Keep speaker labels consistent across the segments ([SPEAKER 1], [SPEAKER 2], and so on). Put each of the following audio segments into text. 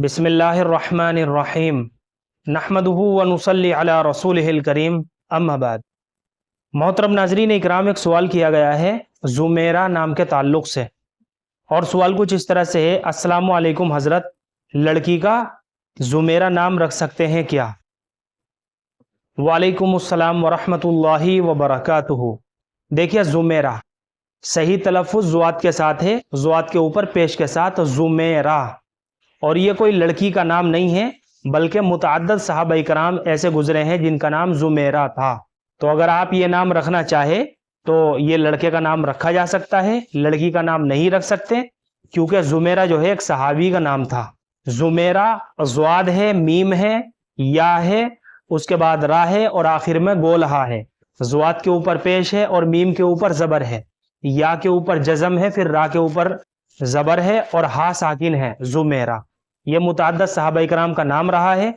[SPEAKER 1] بسم اللہ الرحمن الرحیم نحمدہ ونصلی علی رسولہ الکریم اما بعد۔ محترم ناظرین اکرام، ایک سوال کیا گیا ہے زمیرہ نام کے تعلق سے، اور سوال کچھ اس طرح سے ہے: السلام علیکم حضرت، لڑکی کا زمیرہ نام رکھ سکتے ہیں کیا؟ وعلیکم السلام ورحمۃ اللہ وبرکاتہ۔ دیکھیے، زمیرہ صحیح تلفظ زوات کے ساتھ ہے، زوات کے اوپر پیش کے ساتھ زمیرہ، اور یہ کوئی لڑکی کا نام نہیں ہے بلکہ متعدد صحابہ کرام ایسے گزرے ہیں جن کا نام زمیرہ تھا۔ تو اگر آپ یہ نام رکھنا چاہے تو یہ لڑکے کا نام رکھا جا سکتا ہے، لڑکی کا نام نہیں رکھ سکتے، کیونکہ زمیرہ جو ہے ایک صحابی کا نام تھا۔ زمیرہ زواد ہے، میم ہے، یا ہے، اس کے بعد را ہے، اور آخر میں گولہا ہے۔ زواد کے اوپر پیش ہے اور میم کے اوپر زبر ہے، یا کے اوپر جزم ہے، پھر را کے اوپر زبر ہے، اور ہا ساکن ہے، زمیرہ۔ یہ متعدد صحابہ کرام کا نام رہا ہے،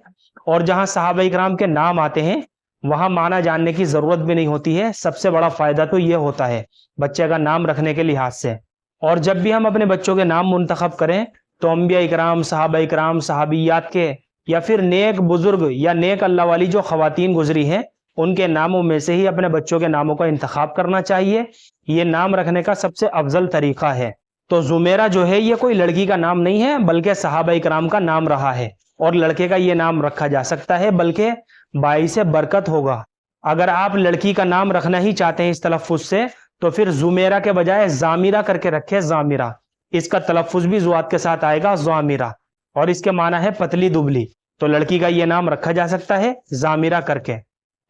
[SPEAKER 1] اور جہاں صحابہ کرام کے نام آتے ہیں وہاں معنی جاننے کی ضرورت بھی نہیں ہوتی ہے۔ سب سے بڑا فائدہ تو یہ ہوتا ہے بچے کا نام رکھنے کے لحاظ سے۔ اور جب بھی ہم اپنے بچوں کے نام منتخب کریں تو انبیاء کرام، صحابہ کرام، صحابیات کے، یا پھر نیک بزرگ یا نیک اللہ والی جو خواتین گزری ہیں ان کے ناموں میں سے ہی اپنے بچوں کے ناموں کا انتخاب کرنا چاہیے۔ یہ نام رکھنے کا سب سے افضل طریقہ ہے۔ تو زمیرہ جو ہے یہ کوئی لڑکی کا نام نہیں ہے بلکہ صحابہ کرام کا نام رہا ہے، اور لڑکے کا یہ نام رکھا جا سکتا ہے بلکہ باعث برکت ہوگا۔ اگر آپ لڑکی کا نام رکھنا ہی چاہتے ہیں اس تلفظ سے تو پھر زمیرہ کے بجائے زامرہ کر کے رکھے، زامرہ۔ اس کا تلفظ بھی زوات کے ساتھ آئے گا، زامرہ، اور اس کے معنی ہے پتلی دبلی۔ تو لڑکی کا یہ نام رکھا جا سکتا ہے زامرہ کر کے۔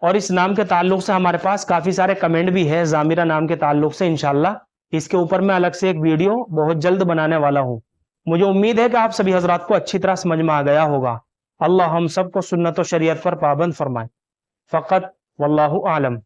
[SPEAKER 1] اور اس نام کے تعلق سے ہمارے پاس کافی سارے کمنٹ بھی ہے زامرہ نام کے تعلق سے، انشاءاللہ اس کے اوپر میں الگ سے ایک ویڈیو بہت جلد بنانے والا ہوں۔ مجھے امید ہے کہ آپ سبھی حضرات کو اچھی طرح سمجھ میں آ گیا ہوگا۔ اللہ ہم سب کو سنت و شریعت پر پابند فرمائے۔ فقط واللہ اعلم۔